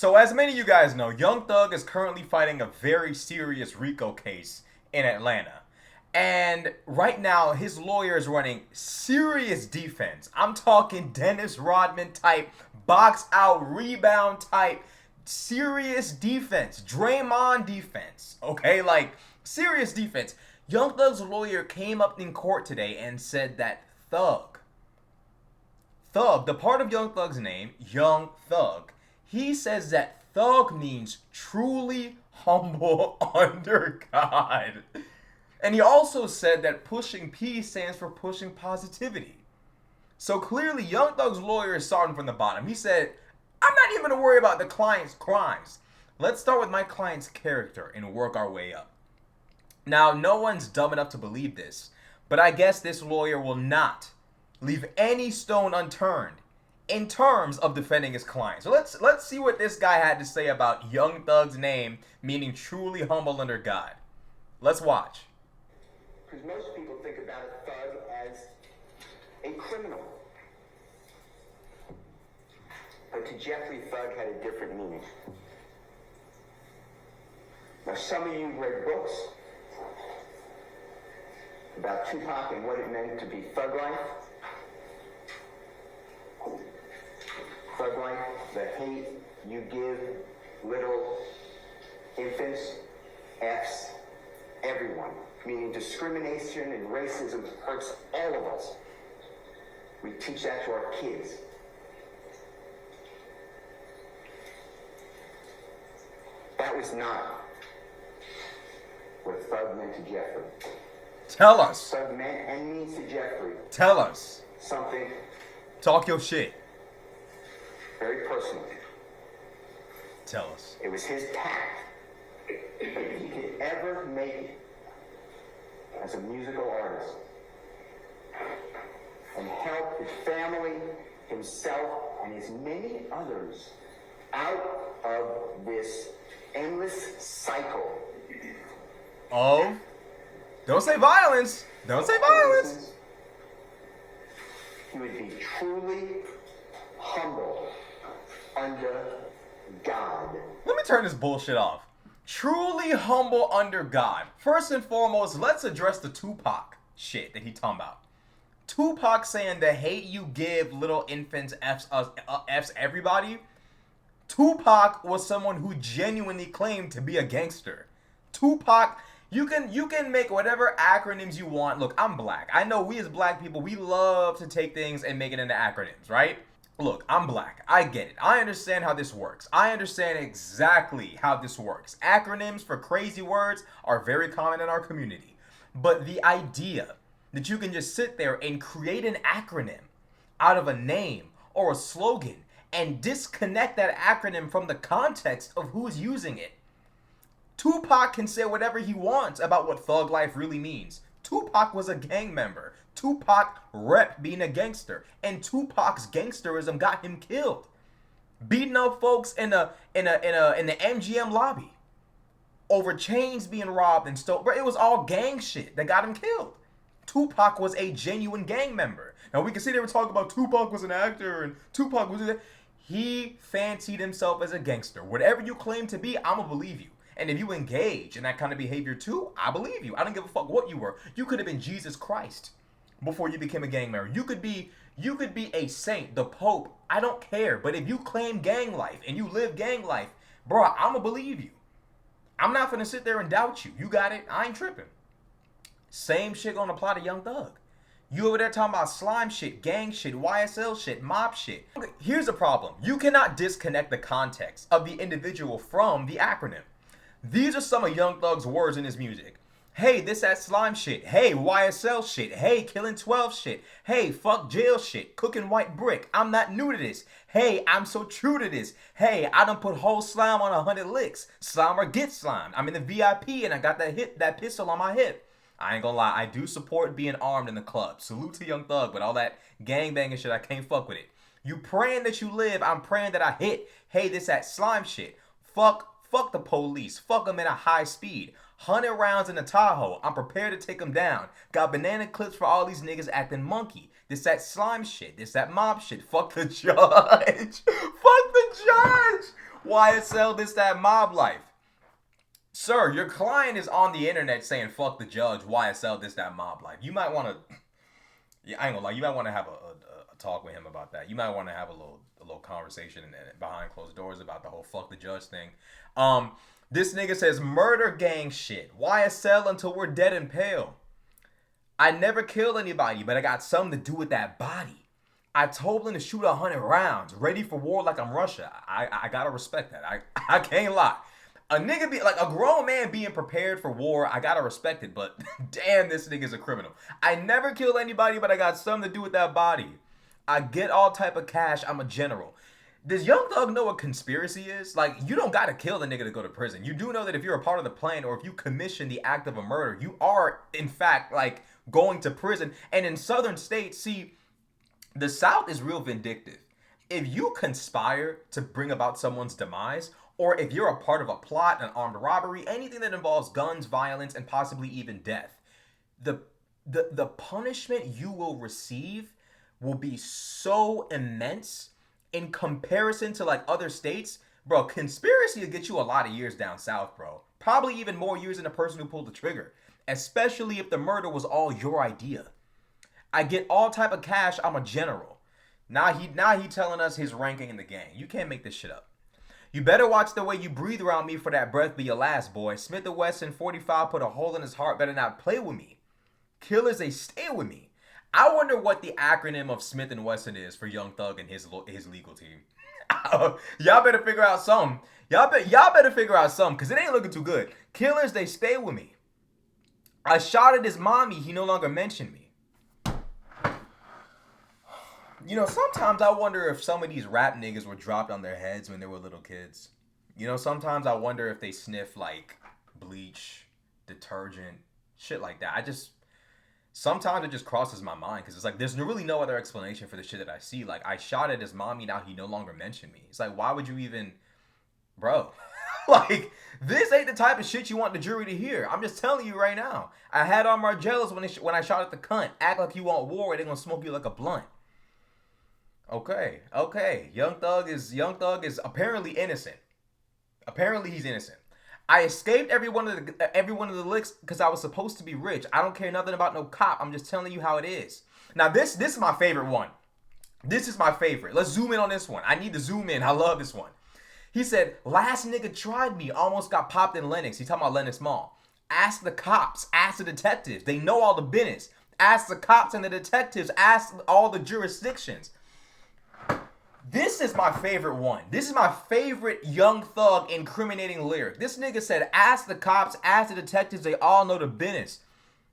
So, as many of you guys know, Young Thug is currently fighting a very serious RICO case in Atlanta. And right now, his lawyer is running serious defense. I'm talking Dennis Rodman type, box out, rebound type, serious defense, Draymond defense. Okay, like serious defense. Young Thug's lawyer came up in court today and said that Thug, the part of Young Thug's name, Young Thug, he says that Thug means truly humble under God. And he also said that pushing P stands for pushing positivity. So clearly, Young Thug's lawyer is starting from the bottom. He said, I'm not even going to worry about the client's crimes. Let's start with my client's character and work our way up. Now, no one's dumb enough to believe this, but I guess this lawyer will not leave any stone unturned in terms of defending his client. So let's see what this guy had to say about Young Thug's name meaning truly humble under God. Let's watch. Because most people think about a thug as a criminal. But to Jeffrey, thug had a different meaning. Now, some of you read books about Tupac and what it meant to be thug life. Thug life, the hate you give little infants, F's, everyone. Meaning discrimination and racism hurts all of us. We teach that to our kids. That was not what thug meant to Jeffrey. Tell us. Thug meant and means to Jeffrey Tell us. something Talk your shit. very personal. Tell us. It was his path. If he could ever make it as a musical artist and help his family, himself, and his many others out of this endless cycle. Oh. Don't say violence. Don't say violence. He would be truly humble under God. Let me turn this bullshit off. Truly humble under God. First and foremost, let's address the Tupac shit that he talking about. Tupac saying the hate you give little infants F's everybody. Tupac was someone who genuinely claimed to be a gangster. Tupac, you can make whatever acronyms you want. Look, I'm black. I know we as black people, we love to take things and make it into acronyms, right? Look, I'm black. I get it. I understand how this works. I understand exactly how this works. Acronyms for crazy words are very common in our community. But the idea that you can just sit there and create an acronym out of a name or a slogan and disconnect that acronym from the context of who's using it. Tupac can say whatever he wants about what thug life really means. Tupac was a gang member. Tupac repped being a gangster, and Tupac's gangsterism got him killed. Beating up folks in the MGM lobby over chains being robbed and stolen. It was all gang shit that got him killed. Tupac was a genuine gang member. Now we can sit there and talk about Tupac was an actor and Tupac was he fancied himself as a gangster. Whatever you claim to be, I'ma believe you. And if you engage in that kind of behavior too, I believe you. I don't give a fuck what you were. You could have been Jesus Christ before you became a gang member. You could be a saint, the Pope. I don't care. But if you claim gang life and you live gang life, bro, I'ma believe you. I'm not gonna sit there and doubt you. You got it. I ain't tripping. Same shit gonna apply to Young Thug. You over there talking about slime shit, gang shit, YSL shit, mob shit. Here's the problem. You cannot disconnect the context of the individual from the acronym. These are some of Young Thug's words in his music. Hey, this that slime shit. Hey, YSL shit. Hey, killing 12 shit. Hey, fuck jail shit. Cooking white brick. I'm not new to this. Hey, I'm so true to this. Hey, I done put whole slime on 100 licks. Slime or get slimed. I'm in the VIP and I got that pistol on my hip. I ain't gonna lie, I do support being armed in the club. Salute to Young Thug, but all that gangbanging shit, I can't fuck with it. You praying that you live, I'm praying that I hit. Hey, this that slime shit. Fuck the police. Fuck them at a high speed. 100 rounds in the Tahoe. I'm prepared to take them down. Got banana clips for all these niggas acting monkey. This that slime shit. This that mob shit. Fuck the judge. Fuck the judge. YSL this, that, mob life. Sir, your client is on the internet saying fuck the judge, YSL this, that, mob life. You might want to, yeah, I ain't gonna lie, you might want to have a talk with him about that. You might want to have a little conversation behind closed doors about the whole fuck the judge thing. This nigga says murder gang shit. YSL until we're dead and pale. I never killed anybody, but I got something to do with that body. I told him to shoot 100 rounds, ready for war like I'm Russia. I gotta respect that. I can't lie. A nigga be like a grown man being prepared for war, I gotta respect it, but damn, this nigga's a criminal. I never killed anybody, but I got something to do with that body. I get all type of cash, I'm a general. Does Young Thug know what conspiracy is? Like, you don't gotta kill the nigga to go to prison. You do know that if you're a part of the plan or if you commission the act of a murder, you are, in fact, like, going to prison. And in southern states, see, the South is real vindictive. If you conspire to bring about someone's demise, or if you're a part of a plot, an armed robbery, anything that involves guns, violence, and possibly even death, the punishment you will receive will be so immense in comparison to like other states. Bro, conspiracy will get you a lot of years down south, bro. Probably even more years than the person who pulled the trigger. Especially if the murder was all your idea. I get all type of cash, I'm a general. Now he telling us his ranking in the gang. You can't make this shit up. You better watch the way you breathe around me, for that breath be your last, boy. Smith & Wesson 45 put a hole in his heart, better not play with me. Killers, they stay with me. I wonder what the acronym of Smith & Wesson is for Young Thug and his legal team. Y'all better figure out something. Y'all better figure out something, because it ain't looking too good. Killers, they stay with me. I shot at his mommy, he no longer mentioned me. You know, sometimes I wonder if some of these rap niggas were dropped on their heads when they were little kids. You know, sometimes I wonder if they sniff, like, bleach, detergent, shit like that. Sometimes it just crosses my mind, because it's like, there's really no other explanation for the shit that I see. Like, I shot at his mommy, now he no longer mentioned me. It's like, why would you even, bro? Like, this ain't the type of shit you want the jury to hear. I'm just telling you right now. I had on Margielas when I shot at the cunt. Act like you want war, they gonna smoke you like a blunt. Okay. Young Thug is apparently innocent. Apparently he's innocent. I escaped every one of the licks because I was supposed to be rich. I don't care nothing about no cop. I'm just telling you how it is. Now this is my favorite one. This is my favorite. Let's zoom in on this one. I need to zoom in. I love this one. He said, last nigga tried me, almost got popped in Lenox. He talking about Lenox Mall. Ask the cops, ask the detectives. They know all the business. Ask the cops and the detectives, ask all the jurisdictions. This is my favorite one. This is my favorite Young Thug incriminating lyric. This nigga said, ask the cops, ask the detectives, they all know the business.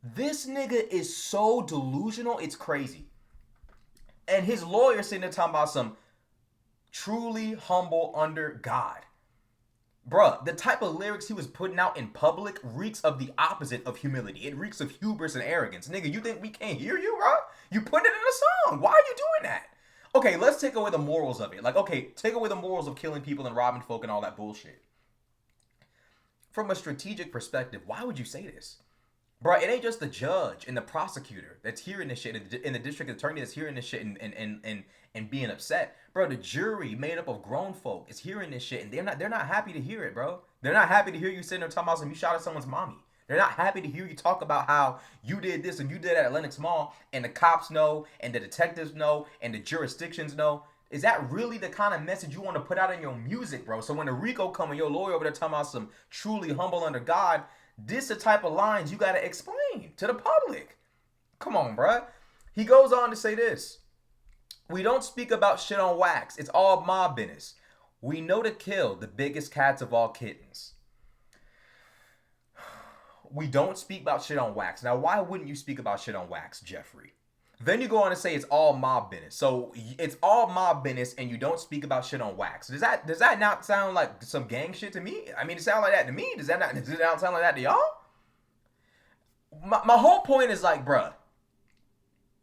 This nigga is so delusional, it's crazy. And his lawyer sitting there talking about some truly humble under God. Bruh, the type of lyrics he was putting out in public reeks of the opposite of humility. It reeks of hubris and arrogance. Nigga, you think we can't hear you, bro? You put it in a song. Why are you doing that? Okay, let's take away the morals of it. Like, okay, take away the morals of killing people and robbing folk and all that bullshit. From a strategic perspective, why would you say this? Bro, it ain't just the judge and the prosecutor that's hearing this shit, and the district attorney that's hearing this shit and being upset. Bro, the jury made up of grown folk is hearing this shit, and they're not happy to hear it, bro. They're not happy to hear you sitting there talking about some you shot at someone's mommy. They're not happy to hear you talk about how you did this and you did that at Lenox Mall, and the cops know, and the detectives know, and the jurisdictions know. Is that really the kind of message you want to put out in your music, bro? So when the Rico come and your lawyer over there talking about some truly humble under God, this the type of lines you got to explain to the public. Come on, bro. He goes on to say this. We don't speak about shit on wax. It's all mob business. We know to kill the biggest cats of all kittens. We don't speak about shit on wax. Now, why wouldn't you speak about shit on wax, Jeffrey? Then you go on to say it's all mob business. So it's all mob business and you don't speak about shit on wax. Does that not sound like some gang shit to me? I mean, it sounds like that to me. Does it not sound like that to y'all? My whole point is like, bruh,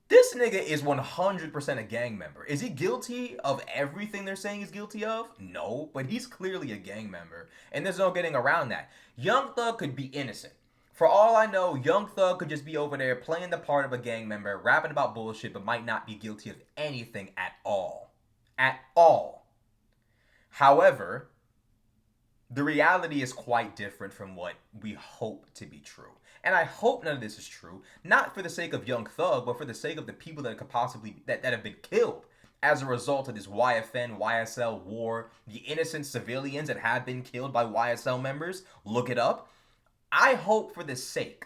this nigga is 100% a gang member. Is he guilty of everything they're saying he's guilty of? No, but he's clearly a gang member. And there's no getting around that. Young Thug could be innocent. For all I know, Young Thug could just be over there playing the part of a gang member, rapping about bullshit, but might not be guilty of anything at all. At all. However, The reality is quite different from what we hope to be true. And I hope none of this is true, not for the sake of Young Thug, but for the sake of the people that could possibly that have been killed as a result of this YFN, YSL war, the innocent civilians that have been killed by YSL members. Look it up. I hope for the sake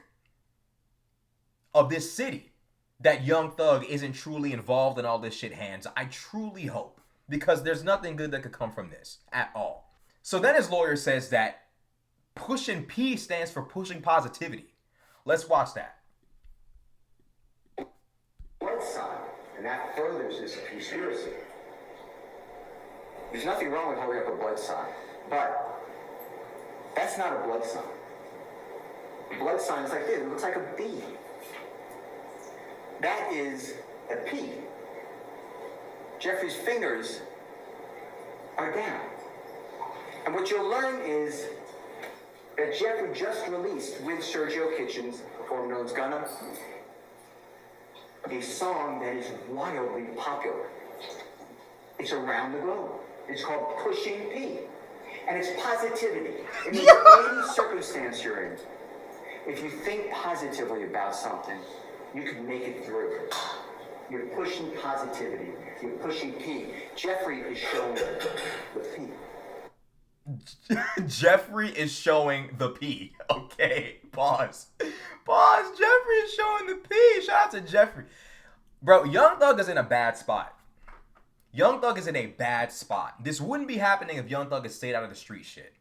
of this city that Young Thug isn't truly involved in all this shit hands. I truly hope, because there's nothing good that could come from this at all. So then his lawyer says that pushing P stands for pushing positivity. Let's watch that. Blood sign, and that furthers this conspiracy. There's nothing wrong with holding up a blood sign, but that's not a blood sign. A blood sign is like this. It looks like a B. That is a P. Jeffrey's fingers are down. And what you'll learn is that Jeffrey just released with Sergio Kitchens, formerly known as Gunna, a song that is wildly popular. It's around the globe. It's called Pushing P. And it's positivity. It means any circumstance you're in, if you think positively about something, you can make it through. You're pushing positivity. You're pushing P. Jeffrey is showing the P. Jeffrey is showing the P. Okay, pause. Pause. Jeffrey is showing the P. Shout out to Jeffrey. Bro, Young Thug is in a bad spot. Young Thug is in a bad spot. This wouldn't be happening if Young Thug had stayed out of the street shit.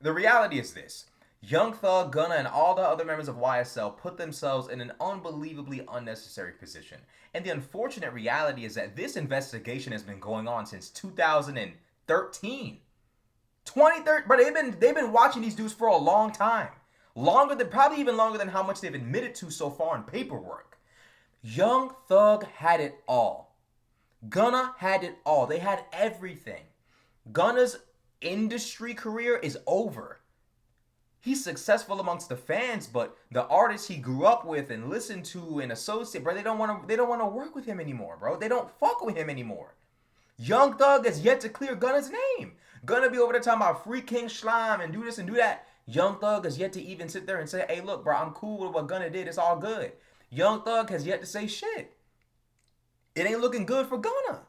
The reality is this. Young Thug, Gunna, and all the other members of YSL put themselves in an unbelievably unnecessary position. And the unfortunate reality is that this investigation has been going on since 2013. 2013, but they've been watching these dudes for a long time. Probably even longer than how much they've admitted to so far in paperwork. Young Thug had it all. Gunna had it all. They had everything. Gunna's industry career is over. He's successful amongst the fans, but the artists he grew up with and listened to and associate, bro, they don't want to work with him anymore, bro. They don't fuck with him anymore. Young Thug has yet to clear Gunna's name. Gunna be over there talking about free King Slime and do this and do that. Young Thug has yet to even sit there and say, hey, look, bro, I'm cool with what Gunna did. It's all good. Young Thug has yet to say shit. It ain't looking good for Gunna.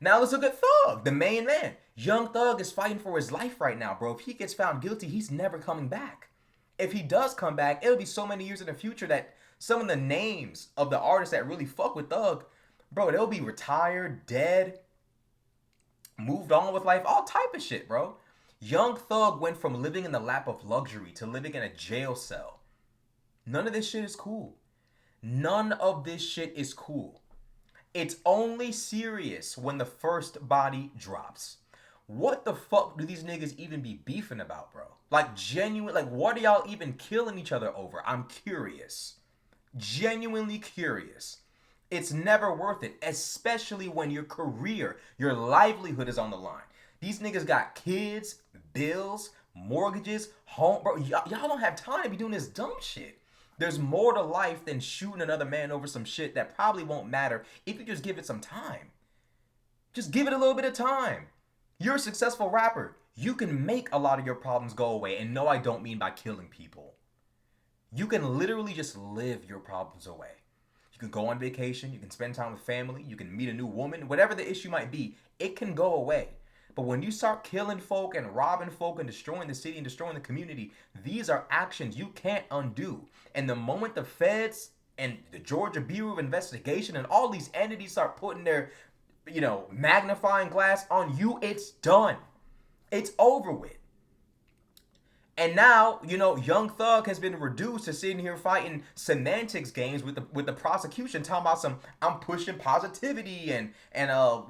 Now let's look at Thug, the main man. Young Thug is fighting for his life right now, bro. If he gets found guilty, he's never coming back. If he does come back, it'll be so many years in the future that some of the names of the artists that really fuck with Thug, bro, they'll be retired, dead, moved on with life, all type of shit, bro. Young Thug went from living in the lap of luxury to living in a jail cell. None of this shit is cool. None of this shit is cool. It's only serious when the first body drops. What the fuck do these niggas even be beefing about, bro? Like, genuine, like, what are y'all even killing each other over? I'm curious. Genuinely curious. It's never worth it, especially when your career, your livelihood is on the line. These niggas got kids, bills, mortgages, home, bro. Y'all don't have time to be doing this dumb shit. There's more to life than shooting another man over some shit that probably won't matter if you just give it some time. Just give it a little bit of time. You're a successful rapper. You can make a lot of your problems go away. And no, I don't mean by killing people. You can literally just live your problems away. You can go on vacation. You can spend time with family. You can meet a new woman. Whatever the issue might be, it can go away. But when you start killing folk and robbing folk and destroying the city and destroying the community, these are actions you can't undo. And the moment the feds and the Georgia Bureau of Investigation and all these entities start putting their, magnifying glass on you, it's done. It's over with. And now, Young Thug has been reduced to sitting here fighting semantics games with the prosecution, talking about some I'm pushing positivity and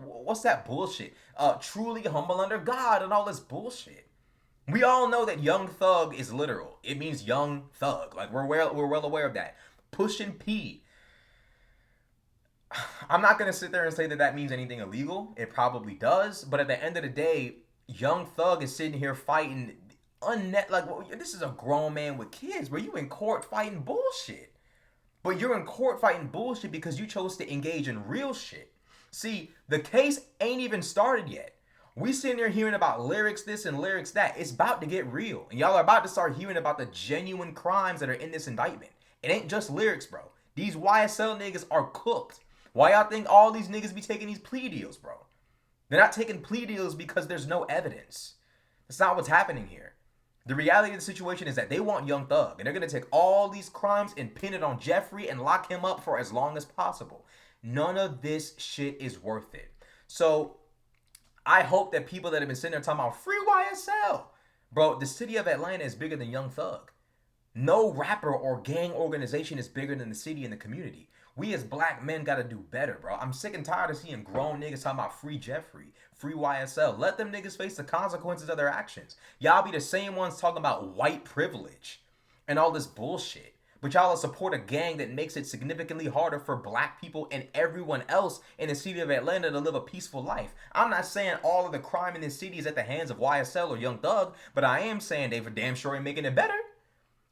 what's that bullshit? Truly humble under God and all this bullshit. We all know that Young Thug is literal. It means young thug. Like we're well aware of that. Pushing P. I'm not gonna sit there and say that means anything illegal. It probably does, but at the end of the day, Young Thug is sitting here fighting. This is a grown man with kids, bro. You in court fighting bullshit. But you're in court fighting bullshit because you chose to engage in real shit. See, the case ain't even started yet. We sitting there hearing about lyrics this and lyrics that. It's about to get real. And y'all are about to start hearing about the genuine crimes that are in this indictment. It ain't just lyrics, bro. These YSL niggas are cooked. Why y'all think all these niggas be taking these plea deals, bro? They're not taking plea deals because there's no evidence. That's not what's happening here. The reality of the situation is that they want Young Thug, and they're going to take all these crimes and pin it on Jeffrey and lock him up for as long as possible. None of this shit is worth it. So I hope that people that have been sitting there talking about free YSL, bro, the city of Atlanta is bigger than Young Thug. No rapper or gang organization is bigger than the city and the community. We as black men gotta do better, bro. I'm sick and tired of seeing grown niggas talking about free Jeffrey, free YSL. Let them niggas face the consequences of their actions. Y'all be the same ones talking about white privilege and all this bullshit. But y'all support a gang that makes it significantly harder for black people and everyone else in the city of Atlanta to live a peaceful life. I'm not saying all of the crime in this city is at the hands of YSL or Young Thug, but I am saying they for damn sure ain't making it better.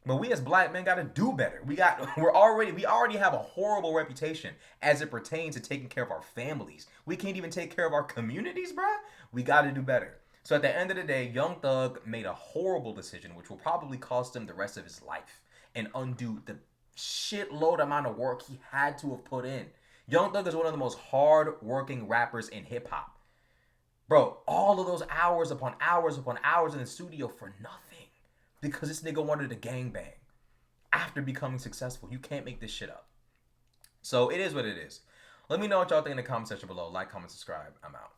But we as black men gotta do better. We already have a horrible reputation as it pertains to taking care of our families. We can't even take care of our communities, bruh. We gotta do better. So at the end of the day, Young Thug made a horrible decision, which will probably cost him the rest of his life and undo the shitload amount of work he had to have put in. Young Thug is one of the most hard-working rappers in hip-hop. Bro, all of those hours upon hours upon hours in the studio for nothing. Because this nigga wanted a gangbang after becoming successful. You can't make this shit up. So it is what it is. Let me know what y'all think in the comment section below. Like, comment, subscribe. I'm out.